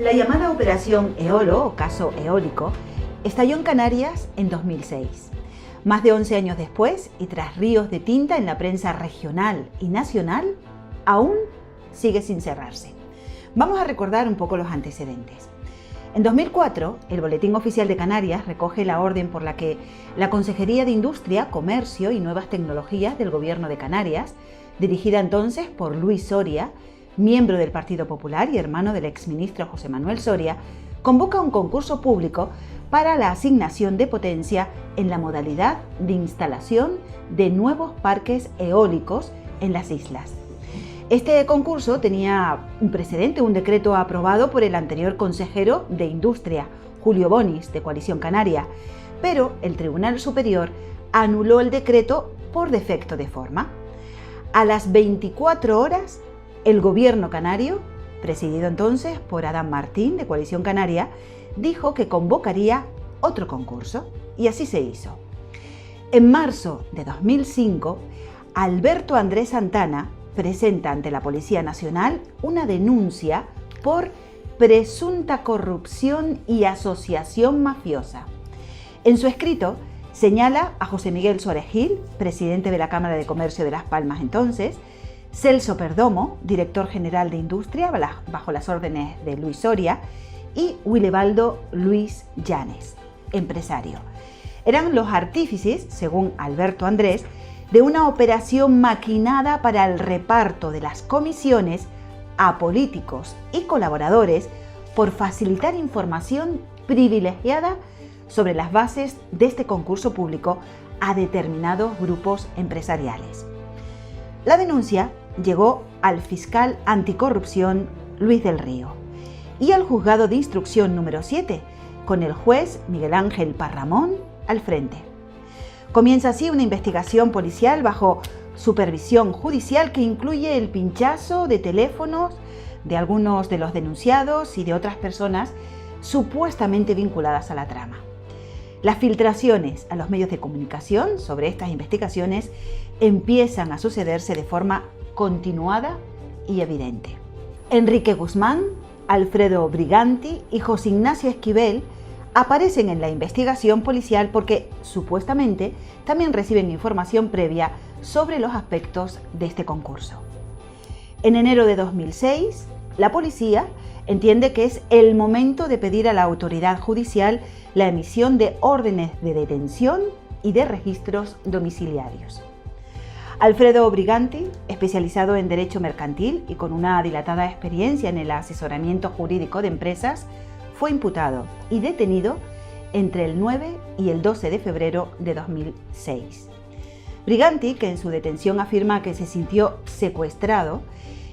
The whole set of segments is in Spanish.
La llamada Operación Eolo, o caso eólico, estalló en Canarias en 2006. Más de 11 años después, y tras ríos de tinta en la prensa regional y nacional, aún sigue sin cerrarse. Vamos a recordar un poco los antecedentes. En 2004, el Boletín Oficial de Canarias recoge la orden por la que la Consejería de Industria, Comercio y Nuevas Tecnologías del Gobierno de Canarias, dirigida entonces por Luis Soria, miembro del Partido Popular y hermano del exministro José Manuel Soria, convoca un concurso público para la asignación de potencia en la modalidad de instalación de nuevos parques eólicos en las islas. Este concurso tenía un precedente, un decreto aprobado por el anterior consejero de Industria, Julio Bonis, de Coalición Canaria, pero el Tribunal Superior anuló el decreto por defecto de forma. A las 24 horas, el gobierno canario, presidido entonces por Adán Martín, de Coalición Canaria, dijo que convocaría otro concurso, y así se hizo. En marzo de 2005, Alberto Andrés Santana presenta ante la Policía Nacional una denuncia por presunta corrupción y asociación mafiosa. En su escrito señala a José Miguel Suárez Gil, presidente de la Cámara de Comercio de Las Palmas entonces, Celso Perdomo, director general de Industria bajo las órdenes de Luis Soria, y Willebaldo Luis Llanes, empresario. Eran los artífices, según Alberto Andrés, de una operación maquinada para el reparto de las comisiones a políticos y colaboradores por facilitar información privilegiada sobre las bases de este concurso público a determinados grupos empresariales. La denuncia llegó al fiscal anticorrupción Luis del Río y al juzgado de instrucción número 7, con el juez Miguel Ángel Parramón al frente. Comienza así una investigación policial bajo supervisión judicial que incluye el pinchazo de teléfonos de algunos de los denunciados y de otras personas supuestamente vinculadas a la trama. Las filtraciones a los medios de comunicación sobre estas investigaciones empiezan a sucederse de forma continuada y evidente. Enrique Guzmán, Alfredo Briganti y José Ignacio Esquivel aparecen en la investigación policial porque, supuestamente, también reciben información previa sobre los aspectos de este concurso. En enero de 2006, la policía entiende que es el momento de pedir a la autoridad judicial la emisión de órdenes de detención y de registros domiciliarios. Alfredo Briganti, especializado en Derecho Mercantil y con una dilatada experiencia en el asesoramiento jurídico de empresas, fue imputado y detenido entre el 9 y el 12 de febrero de 2006. Briganti, que en su detención afirma que se sintió secuestrado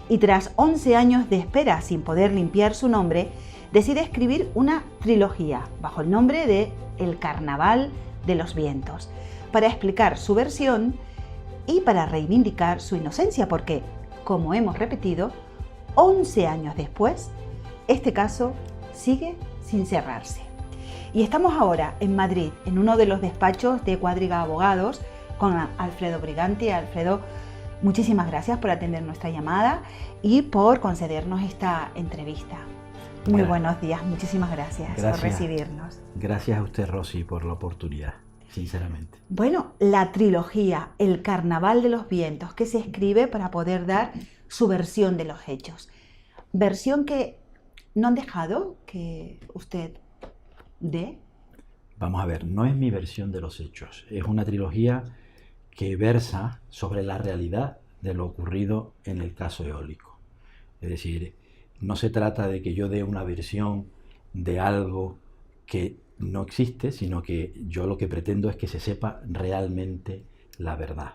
y tras 11 años de espera sin poder limpiar su nombre, decide escribir una trilogía bajo el nombre de El Carnaval de los Vientos, para explicar su versión y para reivindicar su inocencia, porque, como hemos repetido, 11 años después, este caso sigue sin cerrarse. Y estamos ahora en Madrid, en uno de los despachos de Cuadriga Abogados, con Alfredo Briganti. Alfredo, muchísimas gracias por atender nuestra llamada y por concedernos esta entrevista. Muy buenos días, muchísimas gracias por recibirnos. Gracias a usted, Rosy, por la oportunidad, sinceramente. Bueno, la trilogía El Carnaval de los Vientos, que se escribe para poder dar su versión de los hechos. Versión que no han dejado que usted dé. Vamos a ver, no es mi versión de los hechos. Es una trilogía que versa sobre la realidad de lo ocurrido en el caso eólico. Es decir, no se trata de que yo dé una versión de algo que no existe, sino que yo lo que pretendo es que se sepa realmente la verdad.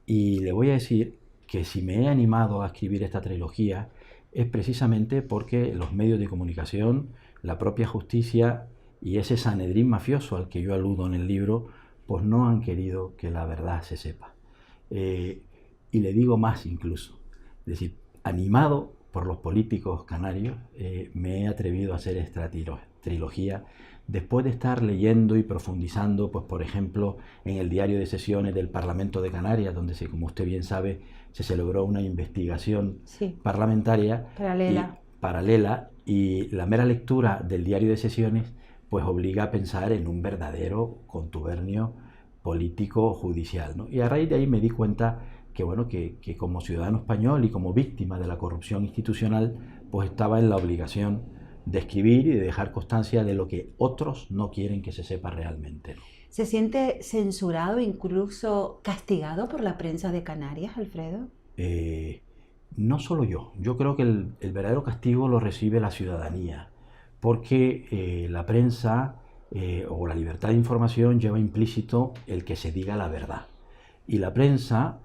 Y le voy a decir que si me he animado a escribir esta trilogía es precisamente porque los medios de comunicación, la propia justicia y ese Sanedrín mafioso al que yo aludo en el libro, pues no han querido que la verdad se sepa. Y le digo más incluso, es decir, animado por los políticos canarios, me he atrevido a hacer esta trilogía después de estar leyendo y profundizando, pues por ejemplo, en el diario de sesiones del Parlamento de Canarias, donde, como usted bien sabe, se celebró una investigación parlamentaria paralela Y la mera lectura del diario de sesiones pues obliga a pensar en un verdadero contubernio político judicial, ¿no? Y a raíz de ahí me di cuenta que, bueno, que como ciudadano español y como víctima de la corrupción institucional, pues estaba en la obligación de escribir y de dejar constancia de lo que otros no quieren que se sepa realmente, ¿no? ¿Se siente censurado, incluso castigado por la prensa de Canarias, Alfredo? No solo yo creo que el verdadero castigo lo recibe la ciudadanía, porque la prensa o la libertad de información lleva implícito el que se diga la verdad. Y la prensa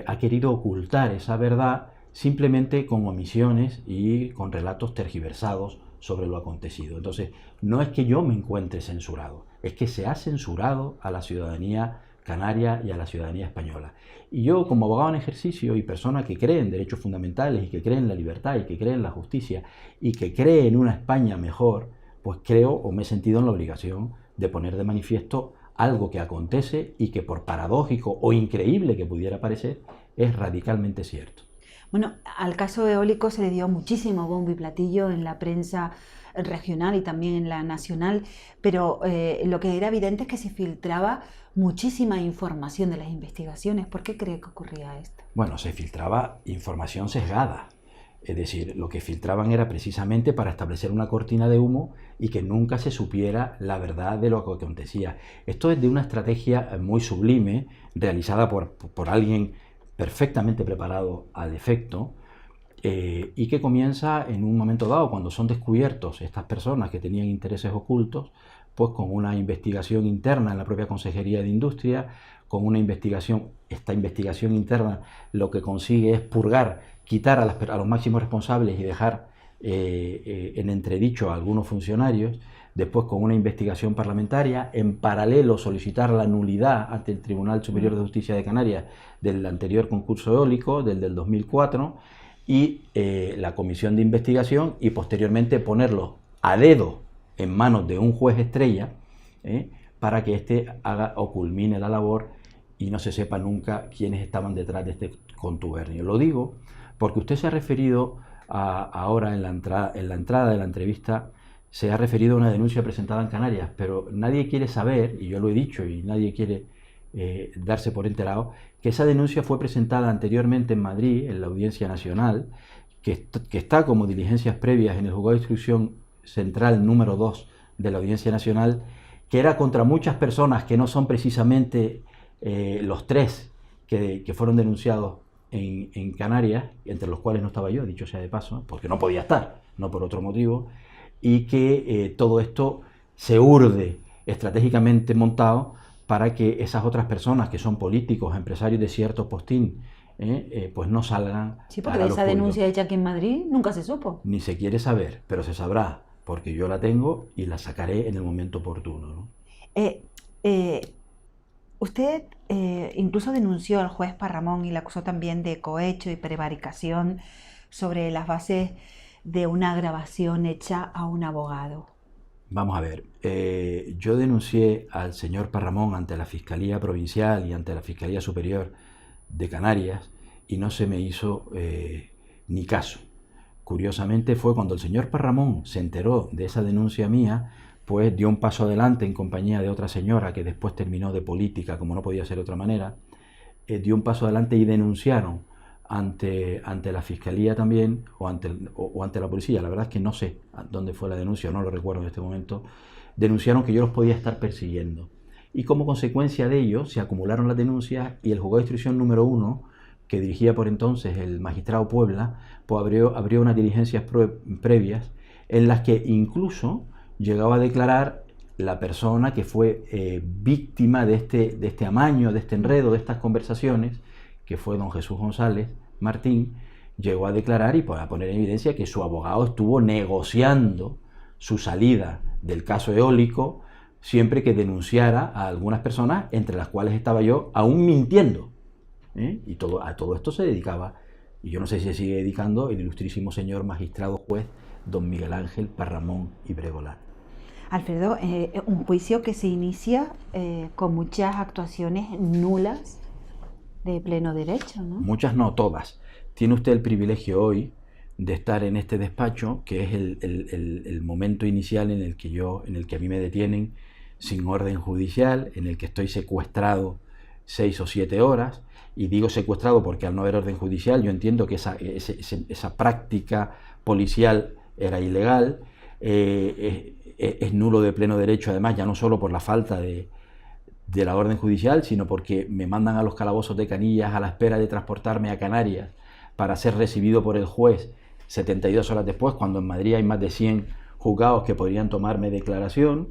ha querido ocultar esa verdad simplemente con omisiones y con relatos tergiversados sobre lo acontecido. Entonces, no es que yo me encuentre censurado, es que se ha censurado a la ciudadanía canaria y a la ciudadanía española. Y yo, como abogado en ejercicio y persona que cree en derechos fundamentales y que cree en la libertad y que cree en la justicia y que cree en una España mejor, pues creo o me he sentido en la obligación de poner de manifiesto algo que acontece y que, por paradójico o increíble que pudiera parecer, es radicalmente cierto. Bueno, al caso eólico se le dio muchísimo bombo y platillo en la prensa regional y también en la nacional, pero lo que era evidente es que se filtraba muchísima información de las investigaciones. ¿Por qué cree que ocurría esto? Bueno, se filtraba información sesgada. Es decir, lo que filtraban era precisamente para establecer una cortina de humo y que nunca se supiera la verdad de lo que acontecía. Esto es de una estrategia muy sublime, realizada por alguien perfectamente preparado al efecto, y que comienza en un momento dado, cuando son descubiertos estas personas que tenían intereses ocultos, pues con una investigación interna en la propia Consejería de Industria, con una investigación. Esta investigación interna lo que consigue es purgar, quitar a los máximos responsables y dejar en entredicho a algunos funcionarios. Después, con una investigación parlamentaria, en paralelo solicitar la nulidad ante el Tribunal Superior de Justicia de Canarias del anterior concurso eólico, del 2004, y la comisión de investigación, y posteriormente ponerlo a dedo en manos de un juez estrella, para que éste haga o culmine la labor y no se sepa nunca quiénes estaban detrás de este contubernio. Lo digo porque usted se ha referido ahora en la entrada de la entrevista, se ha referido a una denuncia presentada en Canarias, pero nadie quiere saber, y yo lo he dicho y nadie quiere darse por enterado, que esa denuncia fue presentada anteriormente en Madrid, en la Audiencia Nacional, que está como diligencias previas en el Juzgado de Instrucción Central número 2 de la Audiencia Nacional, que era contra muchas personas que no son precisamente los tres que fueron denunciados en Canarias, entre los cuales no estaba yo, dicho sea de paso, porque no podía estar, no por otro motivo, y que todo esto se urde estratégicamente montado para que esas otras personas que son políticos, empresarios de cierto postín, pues no salgan. Sí, porque de esa denuncia hecha aquí en Madrid nunca se supo. Ni se quiere saber, pero se sabrá, porque yo la tengo y la sacaré en el momento oportuno, ¿no? Usted incluso denunció al juez Parramón y le acusó también de cohecho y prevaricación sobre las bases de una grabación hecha a un abogado. Vamos a ver, yo denuncié al señor Parramón ante la Fiscalía Provincial y ante la Fiscalía Superior de Canarias y no se me hizo ni caso. Curiosamente fue cuando el señor Parramón se enteró de esa denuncia mía, pues dio un paso adelante en compañía de otra señora que después terminó de política, como no podía ser de otra manera, dio un paso adelante y denunciaron ante la Fiscalía también, o ante la policía. La verdad es que no sé dónde fue la denuncia, no lo recuerdo en este momento. Denunciaron que yo los podía estar persiguiendo. Y como consecuencia de ello se acumularon las denuncias y el Juzgado de Instrucción número 1, que dirigía por entonces el magistrado Puebla, pues abrió unas diligencias previas en las que incluso llegaba a declarar la persona que fue víctima de este amaño, de este enredo, de estas conversaciones, que fue don Jesús González Martín. Llegó a declarar y a poner en evidencia que su abogado estuvo negociando su salida del caso eólico siempre que denunciara a algunas personas, entre las cuales estaba yo, aún mintiendo. Y a todo esto se dedicaba, y yo no sé si se sigue dedicando, el ilustrísimo señor magistrado juez don Miguel Ángel Parramón y Bregolán. Alfredo, un juicio que se inicia con muchas actuaciones nulas de pleno derecho, ¿no? Muchas no, todas. Tiene usted el privilegio hoy de estar en este despacho, que es el momento inicial en el que a mí me detienen sin orden judicial, en el que estoy secuestrado 6 o 7 horas, y digo secuestrado porque al no haber orden judicial yo entiendo que esa práctica policial era ilegal, es nulo de pleno derecho, además, ya no solo por la falta de la orden judicial, sino porque me mandan a los calabozos de Canillas a la espera de transportarme a Canarias para ser recibido por el juez 72 horas después, cuando en Madrid hay más de 100 juzgados que podrían tomarme declaración.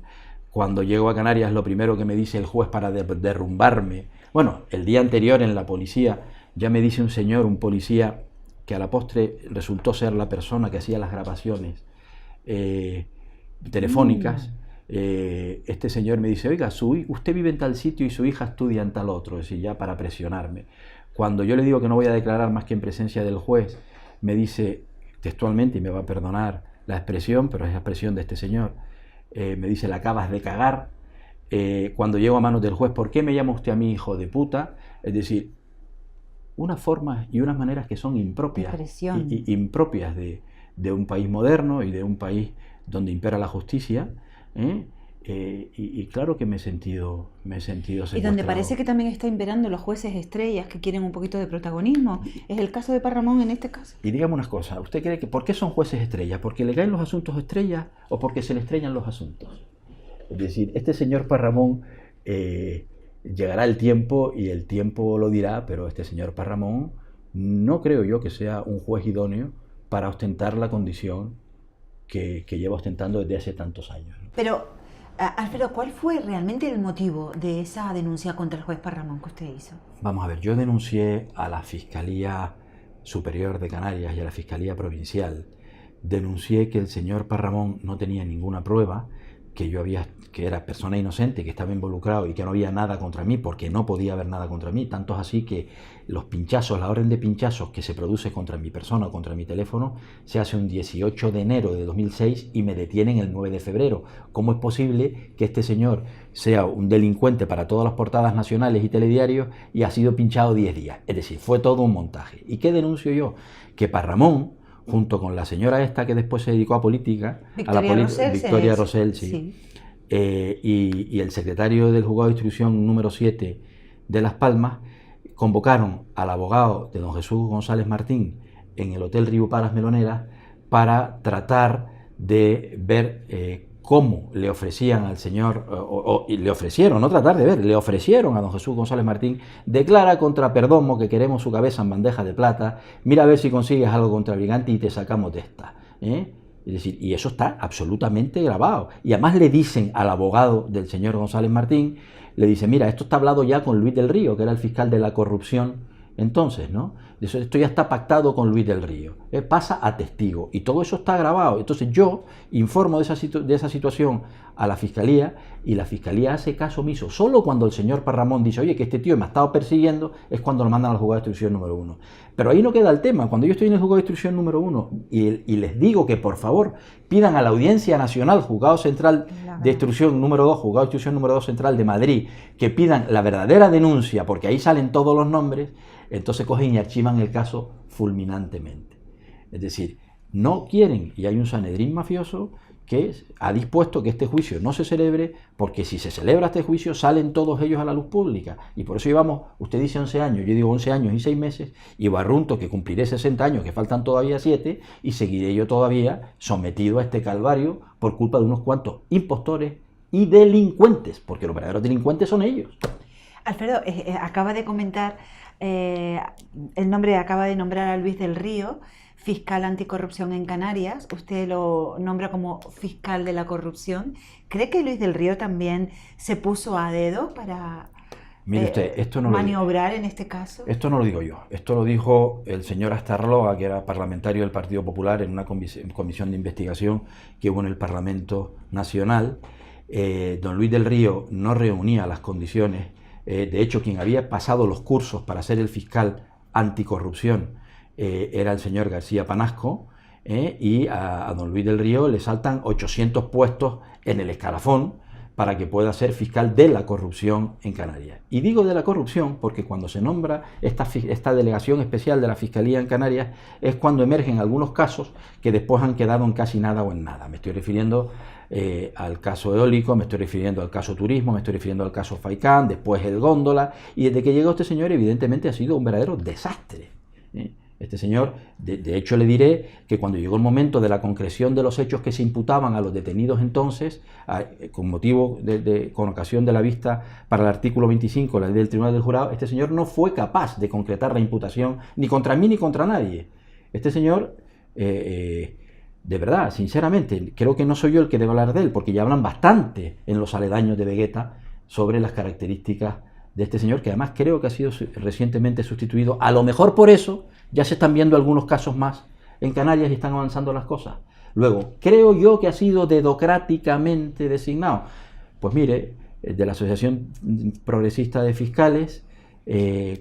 Cuando llego a Canarias, lo primero que me dice el juez para derrumbarme, bueno, el día anterior en la policía ya me dice un policía que a la postre resultó ser la persona que hacía las grabaciones telefónicas. Este señor me dice, oiga, usted vive en tal sitio y su hija estudia en tal otro, es decir, ya para presionarme. Cuando yo le digo que no voy a declarar más que en presencia del juez, me dice textualmente, y me va a perdonar la expresión, pero es la expresión de este señor, me dice, la acabas de cagar. Cuando llego a manos del juez, ¿por qué me llama usted a mí hijo de puta? Es decir, unas formas y unas maneras que son impropias, impropias de un país moderno y de un país donde impera la justicia, y claro que me he sentido secuestrado. Y donde parece que también está imperando los jueces estrellas que quieren un poquito de protagonismo. Es el caso de Parramón en este caso. Y dígame una cosa, ¿usted cree que por qué son jueces estrellas? ¿Porque le caen los asuntos estrellas o porque se le estrellan los asuntos? Es decir, este señor Parramón, llegará el tiempo y el tiempo lo dirá, pero este señor Parramón no creo yo que sea un juez idóneo para ostentar la condición que lleva ostentando desde hace tantos años, ¿no? Pero, Alfredo, ¿cuál fue realmente el motivo de esa denuncia contra el juez Parramón que usted hizo? Vamos a ver, yo denuncié a la Fiscalía Superior de Canarias y a la Fiscalía Provincial. Denuncié que el señor Parramón no tenía ninguna prueba, que era persona inocente, que estaba involucrado y que no había nada contra mí, porque no podía haber nada contra mí. Tanto es así que los pinchazos, la orden de pinchazos que se produce contra mi persona o contra mi teléfono, se hace un 18 de enero de 2006 y me detienen el 9 de febrero. ¿Cómo es posible que este señor sea un delincuente para todas las portadas nacionales y telediarios y ha sido pinchado 10 días? Es decir, fue todo un montaje. ¿Y qué denuncio yo? Que Parramón, junto con la señora esta que después se dedicó a política, Victoria Rosell, sí. Y el secretario del Juzgado de Instrucción número 7 de Las Palmas, convocaron al abogado de don Jesús González Martín en el Hotel Río Paras Meloneras para tratar de ver cómo le ofrecían al señor, y le ofrecieron, no tratar de ver, le ofrecieron a don Jesús González Martín, declara contra Perdomo que queremos su cabeza en bandeja de plata, mira a ver si consigues algo contra Brigante y te sacamos de esta. Es decir, y eso está absolutamente grabado. Y además le dicen al abogado del señor González Martín, le dice, mira, esto está hablado ya con Luis del Río, que era el fiscal de la corrupción entonces, ¿no? Esto ya está pactado con Luis del Río. Pasa a testigo y todo eso está grabado. Entonces yo informo de esa situación a la Fiscalía y la Fiscalía hace caso omiso. Solo cuando el señor Parramón dice, oye, que este tío me ha estado persiguiendo, es cuando lo mandan al juzgado de instrucción número 1. Pero ahí no queda el tema. Cuando yo estoy en el juzgado de instrucción número 1 y les digo que por favor pidan a la Audiencia Nacional, Juzgado Central de Instrucción número 2, Juzgado de Instrucción número 2 Central de Madrid, que pidan la verdadera denuncia, porque ahí salen todos los nombres, entonces cogen y archivan el caso fulminantemente. Es decir, no quieren, y hay un Sanedrín mafioso que ha dispuesto que este juicio no se celebre, porque si se celebra este juicio salen todos ellos a la luz pública, y por eso llevamos, usted dice 11 años, yo digo 11 años y 6 meses, y barrunto que cumpliré 60 años, que faltan todavía 7, y seguiré yo todavía sometido a este calvario por culpa de unos cuantos impostores y delincuentes, porque los verdaderos delincuentes son ellos. Alfredo, acaba de comentar, acaba de nombrar a Luis del Río, fiscal anticorrupción en Canarias. Usted lo nombra como fiscal de la corrupción. ¿Cree que Luis del Río también se puso a dedo para maniobrar en este caso? Esto no lo digo yo. Esto lo dijo el señor Astarloa, que era parlamentario del Partido Popular, en una comisión de investigación que hubo en el Parlamento Nacional. Don Luis del Río no reunía las condiciones. De hecho, quien había pasado los cursos para ser el fiscal anticorrupción era el señor García Panasco, y a don Luis del Río le saltan 800 puestos en el escalafón para que pueda ser fiscal de la corrupción en Canarias. Y digo de la corrupción porque cuando se nombra esta delegación especial de la Fiscalía en Canarias es cuando emergen algunos casos que después han quedado en casi nada o en nada. Me estoy refiriendo al caso eólico, me estoy refiriendo al caso turismo, me estoy refiriendo al caso Faicán, después el Góndola, y desde que llegó este señor evidentemente ha sido un verdadero desastre. Este señor, de hecho le diré que cuando llegó el momento de la concreción de los hechos que se imputaban a los detenidos entonces, con ocasión de la vista para el artículo 25, la ley del Tribunal del Jurado, este señor no fue capaz de concretar la imputación ni contra mí ni contra nadie. Este señor, de verdad, sinceramente, creo que no soy yo el que debe hablar de él, porque ya hablan bastante en los aledaños de Vegueta sobre las características de este señor, que además creo que ha sido recientemente sustituido. A lo mejor por eso ya se están viendo algunos casos más en Canarias y están avanzando las cosas. Luego, creo yo que ha sido dedocráticamente designado. Pues mire, de la Asociación Progresista de Fiscales,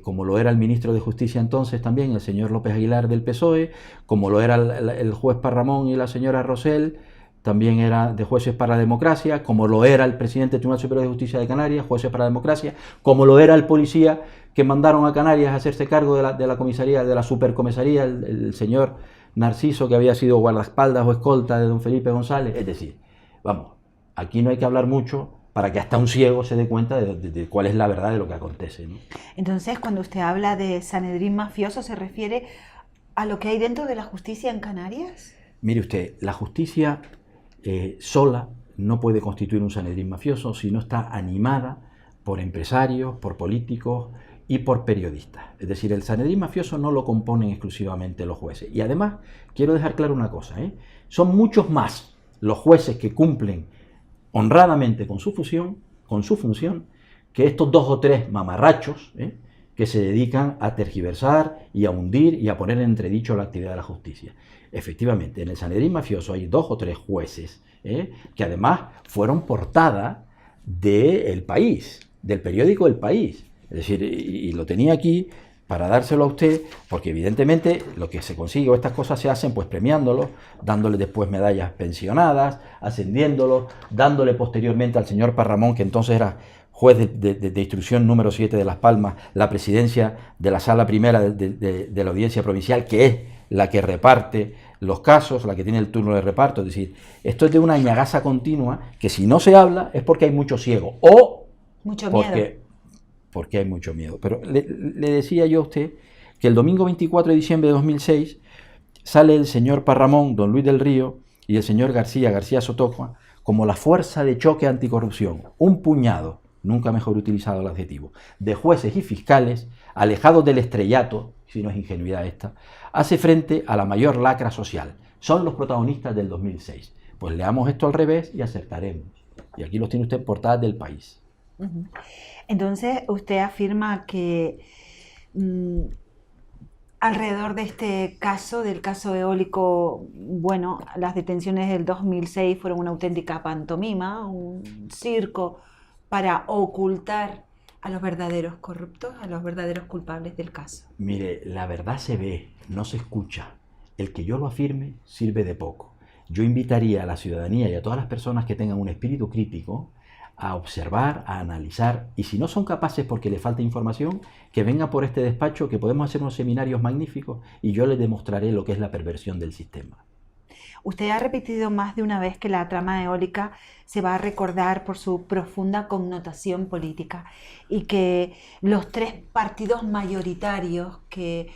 como lo era el ministro de Justicia entonces también, el señor López Aguilar del PSOE, como lo era el juez Parramón y la señora Rosell, también era de Jueces para la Democracia, como lo era el presidente del Tribunal Superior de Justicia de Canarias, Jueces para la Democracia, como lo era el policía que mandaron a Canarias a hacerse cargo de la comisaría, de la supercomisaría, el señor Narciso, que había sido guardaespaldas o escolta de don Felipe González. Es decir, vamos, aquí no hay que hablar mucho para que hasta un ciego se dé cuenta de cuál es la verdad de lo que acontece, ¿no? Entonces, cuando usted habla de Sanedrín mafioso, ¿se refiere a lo que hay dentro de la justicia en Canarias? Mire usted, la justicia sola no puede constituir un Sanedrín mafioso si no está animada por empresarios, por políticos y por periodistas. Es decir, el Sanedrín mafioso no lo componen exclusivamente los jueces. Y además, quiero dejar claro una cosa, son muchos más los jueces que cumplen honradamente con su función, que estos 2 o 3 mamarrachos que se dedican a tergiversar y a hundir y a poner en entredicho la actividad de la justicia. Efectivamente, en el Sanedrín mafioso hay 2 o 3 jueces que además fueron portada del País, del periódico El País. Es decir, y lo tenía aquí para dárselo a usted, porque evidentemente lo que se consigue o estas cosas se hacen pues premiándolos, dándole después medallas pensionadas, ascendiéndolos, dándole posteriormente al señor Parramón, que entonces era juez de instrucción número 7 de Las Palmas, la presidencia de la sala primera de la audiencia provincial, que es la que reparte los casos, la que tiene el turno de reparto. Es decir, esto es de una añagaza continua que si no se habla es porque hay mucho ciego o mucho miedo. Porque hay mucho miedo. Pero le decía yo a usted que el domingo 24 de diciembre de 2006 sale el señor Parramón, don Luis del Río, y el señor García Sotoja, como la fuerza de choque anticorrupción, un puñado, nunca mejor utilizado el adjetivo, de jueces y fiscales, alejados del estrellato, si no es ingenuidad esta, hace frente a la mayor lacra social. Son los protagonistas del 2006. Pues leamos esto al revés y acertaremos. Y aquí los tiene usted en portadas del País. Entonces, usted afirma que alrededor de este caso, del caso eólico, bueno, las detenciones del 2006 fueron una auténtica pantomima, un circo para ocultar a los verdaderos corruptos, a los verdaderos culpables del caso. Mire, la verdad se ve, no se escucha. El que yo lo afirme sirve de poco. Yo invitaría a la ciudadanía y a todas las personas que tengan un espíritu crítico a observar, a analizar, y si no son capaces porque les falta información, que vengan por este despacho, que podemos hacer unos seminarios magníficos y yo les demostraré lo que es la perversión del sistema. Usted ha repetido más de una vez que la trama eólica se va a recordar por su profunda connotación política y que los 3 partidos mayoritarios que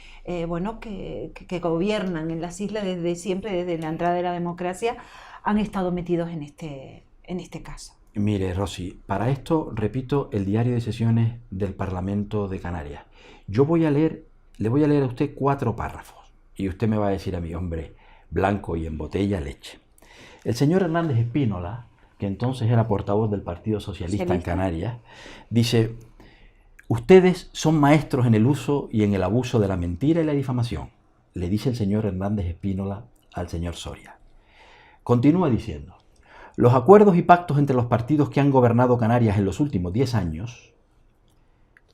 gobiernan en las islas desde siempre, desde la entrada de la democracia, han estado metidos en este caso. Mire, Rosy, para esto repito el diario de sesiones del Parlamento de Canarias. Le voy a leer a usted 4 párrafos y usted me va a decir a mí, hombre, blanco y en botella leche. El señor Hernández Espínola, que entonces era portavoz del Partido Socialista en Canarias, dice: ustedes son maestros en el uso y en el abuso de la mentira y la difamación, le dice el señor Hernández Espínola al señor Soria. Continúa diciendo: los acuerdos y pactos entre los partidos que han gobernado Canarias en los últimos 10 años,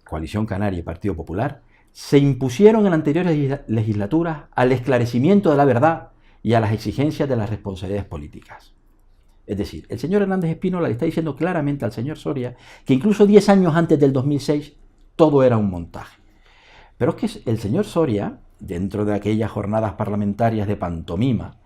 Coalición Canaria y Partido Popular, se impusieron en anteriores legislaturas al esclarecimiento de la verdad y a las exigencias de las responsabilidades políticas. Es decir, el señor Hernández Espínola le está diciendo claramente al señor Soria que incluso 10 años antes del 2006 todo era un montaje. Pero es que el señor Soria, dentro de aquellas jornadas parlamentarias de pantomima,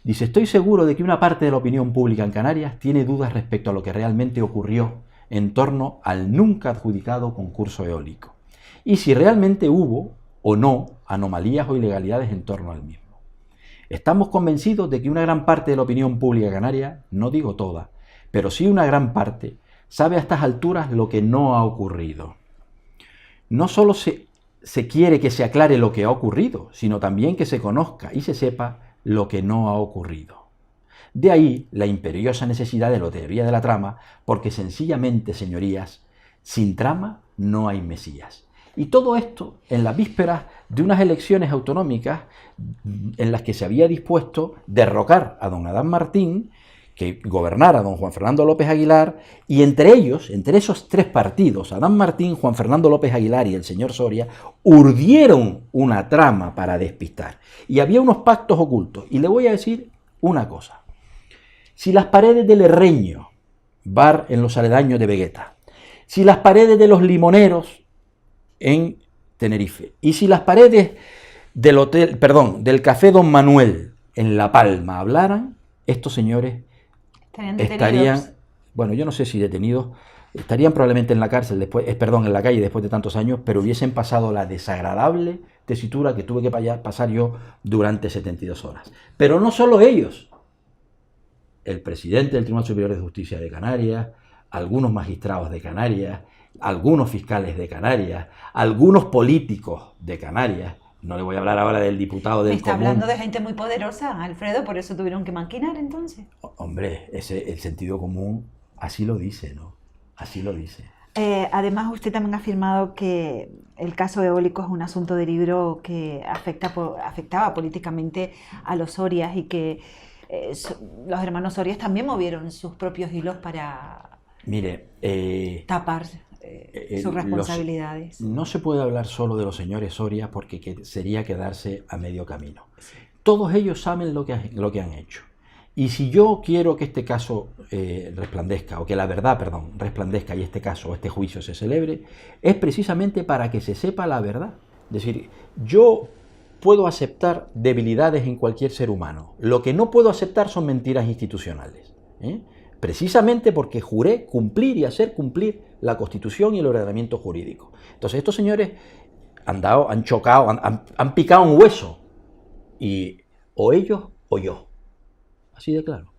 dice: estoy seguro de que una parte de la opinión pública en Canarias tiene dudas respecto a lo que realmente ocurrió en torno al nunca adjudicado concurso eólico, y si realmente hubo o no anomalías o ilegalidades en torno al mismo. Estamos convencidos de que una gran parte de la opinión pública canaria, no digo toda, pero sí una gran parte, sabe a estas alturas lo que no ha ocurrido. No solo se quiere que se aclare lo que ha ocurrido, sino también que se conozca y se sepa lo que no ha ocurrido. De ahí la imperiosa necesidad de la teoría de la trama, porque sencillamente, señorías, sin trama no hay Mesías. Y todo esto en las vísperas de unas elecciones autonómicas en las que se había dispuesto derrocar a don Adán Martín, que gobernara don Juan Fernando López Aguilar, y entre ellos, entre esos tres partidos, Adán Martín, Juan Fernando López Aguilar y el señor Soria, urdieron una trama para despistar. Y había unos pactos ocultos. Y le voy a decir una cosa. Si las paredes del Herreño, bar en los aledaños de Vegueta, si las paredes de los Limoneros en Tenerife, y si las paredes del Café Don Manuel en La Palma hablaran, estos señores estarían, bueno, yo no sé si detenidos, estarían probablemente en la cárcel después, en la calle después de tantos años, pero hubiesen pasado la desagradable tesitura que tuve que pasar yo durante 72 horas. Pero no solo ellos, el presidente del Tribunal Superior de Justicia de Canarias, algunos magistrados de Canarias, algunos fiscales de Canarias, algunos políticos de Canarias. No le voy a hablar ahora del diputado del Está Común. hablando de gente muy poderosa, Alfredo, por eso tuvieron que maquinar entonces. Hombre, el sentido común así lo dice, ¿no? Así lo dice. Además, usted también ha afirmado que el caso eólico es un asunto de libro que afectaba políticamente a los Sorias y que los hermanos Sorias también movieron sus propios hilos para tapar sus responsabilidades. No se puede hablar solo de los señores Soria porque sería quedarse a medio camino. Sí. Todos ellos saben lo que han hecho. Y si yo quiero que este caso resplandezca, o que la verdad, resplandezca y este caso o este juicio se celebre, es precisamente para que se sepa la verdad. Es decir, yo puedo aceptar debilidades en cualquier ser humano. Lo que no puedo aceptar son mentiras institucionales. Precisamente porque juré cumplir y hacer cumplir la Constitución y el ordenamiento jurídico. Entonces estos señores han chocado, han picado un hueso. Y o ellos o yo. Así de claro.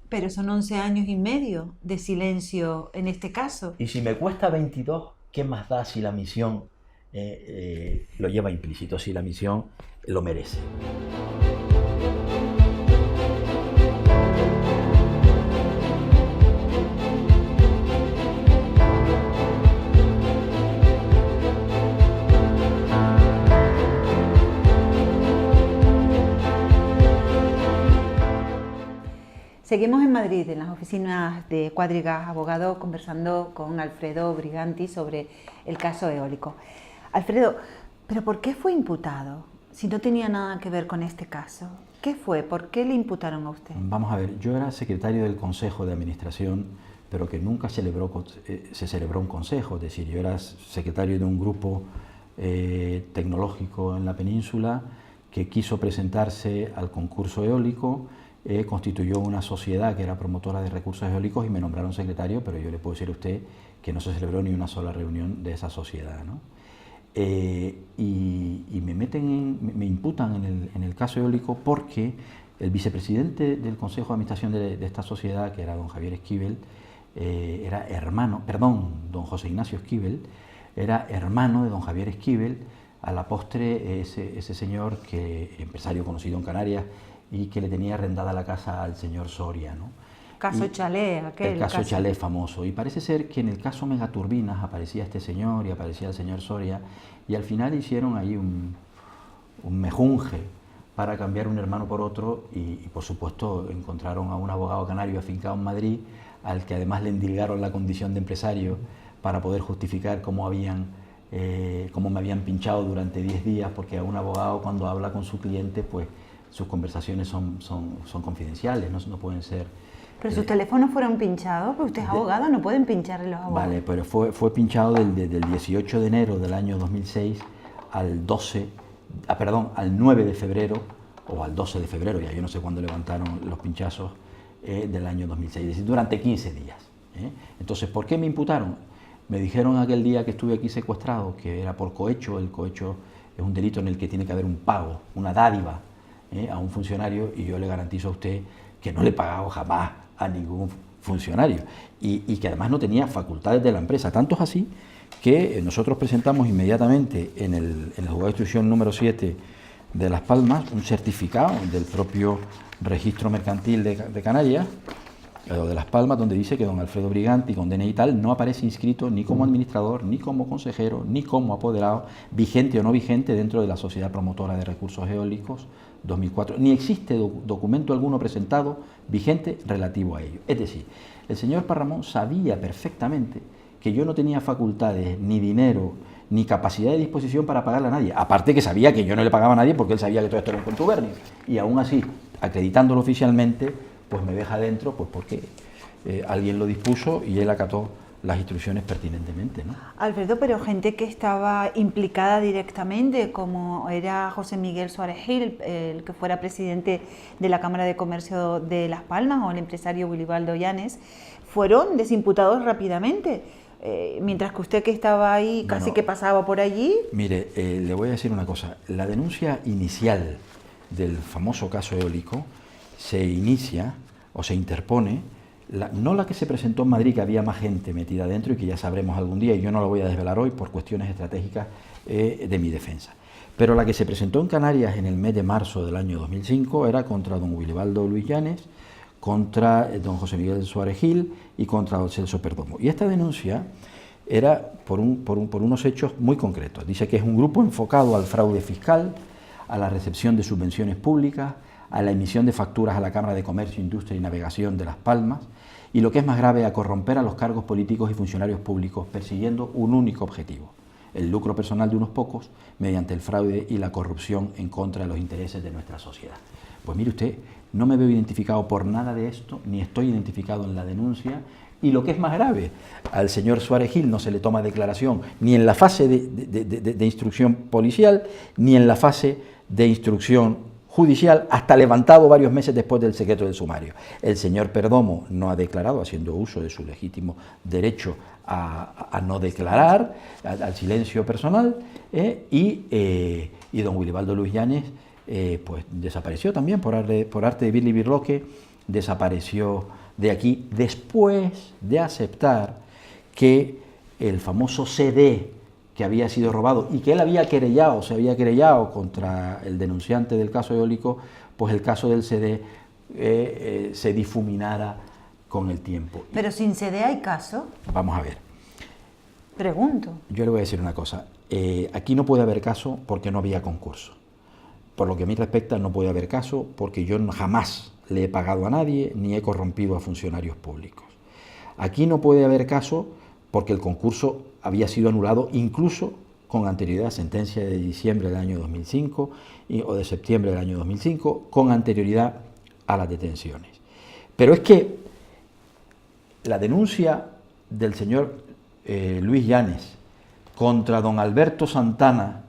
Pero son 11 años y medio de silencio en este caso. Y si me cuesta 22, ¿qué más da si la misión lo lleva implícito, si la misión lo merece? Seguimos en Madrid, en las oficinas de Cuadrigas Abogado, conversando con Alfredo Briganti sobre el caso eólico. Alfredo, ¿pero por qué fue imputado si no tenía nada que ver con este caso? ¿Qué fue? ¿Por qué le imputaron a usted? Vamos a ver, yo era secretario del Consejo de Administración, pero que nunca se celebró un consejo. Es decir, yo era secretario de un grupo tecnológico en la península que quiso presentarse al concurso eólico. Constituyó una sociedad que era promotora de recursos eólicos y me nombraron secretario, pero yo le puedo decir a usted que no se celebró ni una sola reunión de esa sociedad, ¿no? Y me imputan en el caso eólico porque el vicepresidente del Consejo de Administración de esta sociedad, que era don Javier Esquivel, don José Ignacio Esquivel, era hermano de don Javier Esquivel. A la postre, ese señor, empresario conocido en Canarias, y que le tenía arrendada la casa al señor Soria, ¿no? Caso Chalé, el caso Chalé famoso. Y parece ser que en el caso Megaturbinas aparecía este señor y aparecía el señor Soria, y al final hicieron ahí un mejunje para cambiar un hermano por otro, y por supuesto encontraron a un abogado canario afincado en Madrid, al que además le endilgaron la condición de empresario para poder justificar cómo me habían pinchado durante 10 días, porque a un abogado, cuando habla con su cliente, pues sus conversaciones son confidenciales, no pueden ser Pero sus teléfonos fueron pinchados, porque usted es abogado, no pueden pincharle los abogados. Vale, pero fue pinchado del 18 de enero del año 2006 al 9 de febrero, o al 12 de febrero, ya yo no sé cuándo levantaron los pinchazos del año 2006, es decir, durante 15 días. Entonces, ¿por qué me imputaron? Me dijeron aquel día que estuve aquí secuestrado que era por cohecho. El cohecho es un delito en el que tiene que haber un pago, una dádiva a un funcionario, y yo le garantizo a usted que no le he pagado jamás a ningún funcionario y que además no tenía facultades de la empresa. Tanto es así que nosotros presentamos inmediatamente en el juzgado de instrucción número 7 de Las Palmas un certificado del propio registro mercantil de Canarias, o de Las Palmas, donde dice que don Alfredo Briganti, con DNI y tal, no aparece inscrito ni como administrador, ni como consejero, ni como apoderado, vigente o no vigente dentro de la Sociedad Promotora de Recursos Eólicos 2004, ni existe documento alguno presentado vigente relativo a ello. Es decir, el señor Parramón sabía perfectamente que yo no tenía facultades, ni dinero, ni capacidad de disposición para pagarle a nadie. Aparte que sabía que yo no le pagaba a nadie porque él sabía que todo esto era un contubernio. Y aún así, acreditándolo oficialmente, pues me deja dentro, pues porque alguien lo dispuso y él acató las instrucciones pertinentemente, ¿no? Alfredo, pero gente que estaba implicada directamente, como era José Miguel Suárez Gil, el que fuera presidente de la Cámara de Comercio de Las Palmas, o el empresario Wilibaldo Llanes, fueron desimputados rápidamente, mientras que usted, que estaba ahí, casi que pasaba por allí. Mire, le voy a decir una cosa. La denuncia inicial del famoso caso eólico se inicia o se interpone, no la que se presentó en Madrid, que había más gente metida dentro y que ya sabremos algún día, y yo no la voy a desvelar hoy por cuestiones estratégicas de mi defensa, pero la que se presentó en Canarias en el mes de marzo del año 2005 era contra don Wilibaldo Luis Llanes, contra don José Miguel Suárez Gil y contra don Celso Perdomo. Y esta denuncia era por unos hechos muy concretos. Dice que es un grupo enfocado al fraude fiscal, a la recepción de subvenciones públicas, a la emisión de facturas a la Cámara de Comercio, Industria y Navegación de Las Palmas, y lo que es más grave, a corromper a los cargos políticos y funcionarios públicos persiguiendo un único objetivo: el lucro personal de unos pocos mediante el fraude y la corrupción en contra de los intereses de nuestra sociedad. Pues mire usted, no me veo identificado por nada de esto, ni estoy identificado en la denuncia, y lo que es más grave, al señor Suárez Gil no se le toma declaración ni en la fase de instrucción policial, ni en la fase de instrucción judicial, hasta levantado varios meses después del secreto del sumario. El señor Perdomo no ha declarado, haciendo uso de su legítimo derecho a no declarar, al silencio personal, y don Wilibaldo Luis Llanes pues desapareció también por arte de Birli Birloque, desapareció de aquí después de aceptar que el famoso CD que había sido robado y que él se había querellado contra el denunciante del caso eólico, pues el caso del CD se difuminara con el tiempo. Pero sin CD hay caso. Vamos a ver. Pregunto. Yo le voy a decir una cosa. Aquí no puede haber caso porque no había concurso. Por lo que a mí respecta, no puede haber caso porque yo jamás le he pagado a nadie ni he corrompido a funcionarios públicos. Aquí no puede haber caso porque el concurso había sido anulado incluso con anterioridad a sentencia de diciembre del año 2005 o de septiembre del año 2005, con anterioridad a las detenciones. Pero es que la denuncia del señor Luis Llanes contra don Alberto Santana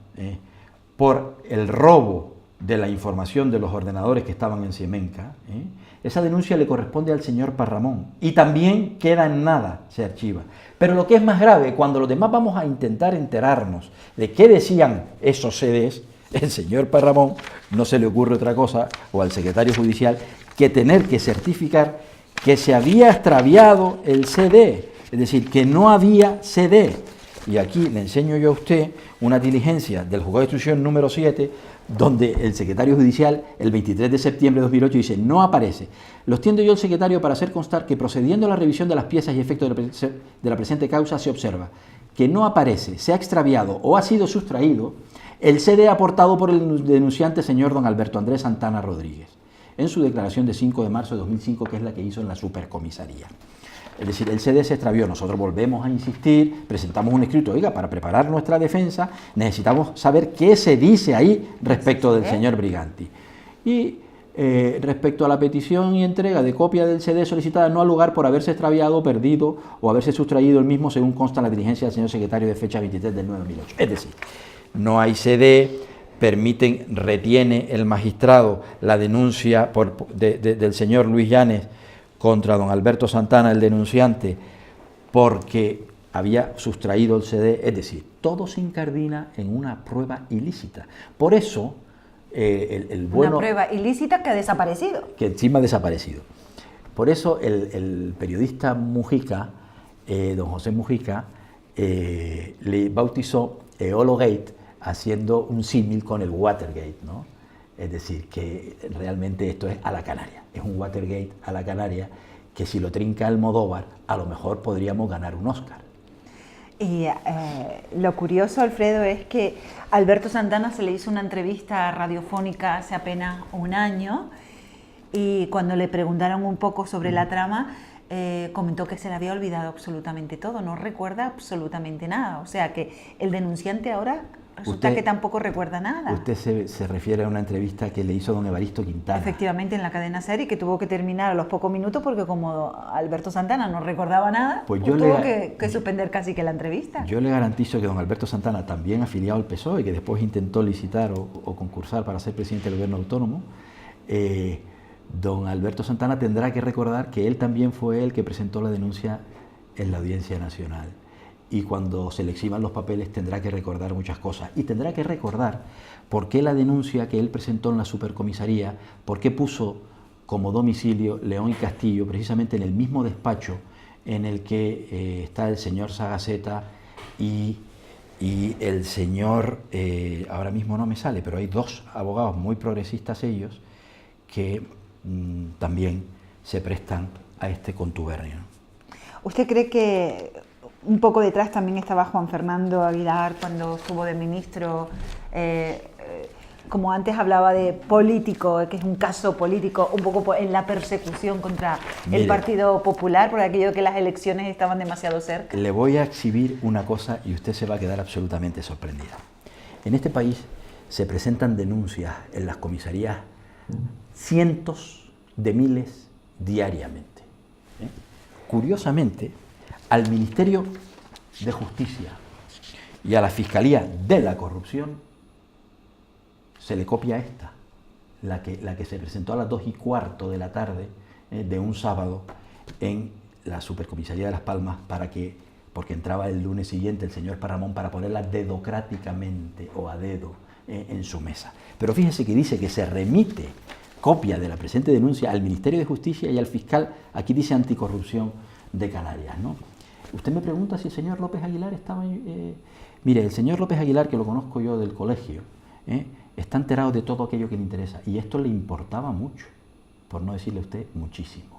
por el robo de la información de los ordenadores que estaban en Siemenca, esa denuncia le corresponde al señor Parramón y también queda en nada, se archiva. Pero lo que es más grave, cuando los demás vamos a intentar enterarnos de qué decían esos CDs, el señor Parramón no se le ocurre otra cosa, o al secretario judicial, que tener que certificar que se había extraviado el CD, es decir, que no había CD. Y aquí le enseño yo a usted una diligencia del juzgado de instrucción número 7, donde el secretario judicial, el 23 de septiembre de 2008, dice: no aparece. Lo extiendo yo al secretario para hacer constar que, procediendo a la revisión de las piezas y efectos de la presente causa, se observa que no aparece, se ha extraviado o ha sido sustraído el CD aportado por el denunciante señor don Alberto Andrés Santana Rodríguez, en su declaración de 5 de marzo de 2005, que es la que hizo en la supercomisaría. Es decir, el CD se extravió, nosotros volvemos a insistir, presentamos un escrito: oiga, para preparar nuestra defensa necesitamos saber qué se dice ahí respecto del señor Briganti. Y respecto a la petición y entrega de copia del CD solicitada no ha lugar por haberse extraviado, perdido o haberse sustraído el mismo según consta en la diligencia del señor secretario de fecha 23 del 9 de 2008. Es decir, no hay CD, retiene el magistrado la denuncia del señor Luis Llanes contra don Alberto Santana, el denunciante, porque había sustraído el CD, es decir, todo se incardina en una prueba ilícita. Por eso, una prueba ilícita que ha desaparecido. Que encima ha desaparecido. Por eso el periodista Mujica, don José Mujica, le bautizó Eologate, haciendo un símil con el Watergate, ¿no? Es decir, que realmente esto es a la canaria, es un Watergate a la canaria, que si lo trinca Almodóvar, a lo mejor podríamos ganar un Oscar. Y lo curioso, Alfredo, es que a Alberto Santana se le hizo una entrevista radiofónica hace apenas un año, y cuando le preguntaron un poco sobre la trama, comentó que se le había olvidado absolutamente todo, no recuerda absolutamente nada. O sea que el denunciante ahora resulta que tampoco recuerda nada. Usted se refiere a una entrevista que le hizo don Evaristo Quintana. Efectivamente, en la cadena SER, que tuvo que terminar a los pocos minutos porque como Alberto Santana no recordaba nada, pues tuvo que suspender casi que la entrevista. Yo le garantizo que don Alberto Santana, también afiliado al PSOE, que después intentó licitar o concursar para ser presidente del gobierno autónomo, don Alberto Santana tendrá que recordar que él también fue el que presentó la denuncia en la Audiencia Nacional. Y cuando se le exhiban los papeles tendrá que recordar muchas cosas. Y tendrá que recordar por qué la denuncia que él presentó en la supercomisaría, por qué puso como domicilio León y Castillo, precisamente en el mismo despacho en el que está el señor Sagaceta y el señor, ahora mismo no me sale, pero hay dos abogados muy progresistas ellos, que también se prestan a este contubernio. ¿Usted cree que un poco detrás también estaba Juan Fernando Aguilar cuando estuvo de ministro? Como antes hablaba de político, que es un caso político, un poco en la persecución contra el Partido Popular, por aquello que las elecciones estaban demasiado cerca. Le voy a exhibir una cosa y usted se va a quedar absolutamente sorprendida. En este país se presentan denuncias en las comisarías cientos de miles diariamente. Curiosamente, al Ministerio de Justicia y a la Fiscalía de la Corrupción se le copia esta, la que se presentó a las 2:15 de la tarde de un sábado en la Supercomisaría de Las Palmas, porque entraba el lunes siguiente el señor Paramón para ponerla dedocráticamente o a dedo en su mesa. Pero fíjese que dice que se remite copia de la presente denuncia al Ministerio de Justicia y al fiscal, aquí dice Anticorrupción de Canarias, ¿no? Usted me pregunta si el señor López Aguilar estaba... Mire, el señor López Aguilar, que lo conozco yo del colegio, está enterado de todo aquello que le interesa, y esto le importaba mucho, por no decirle a usted muchísimo.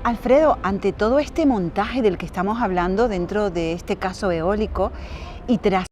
Alfredo, ante todo este montaje del que estamos hablando dentro de este caso eólico y tras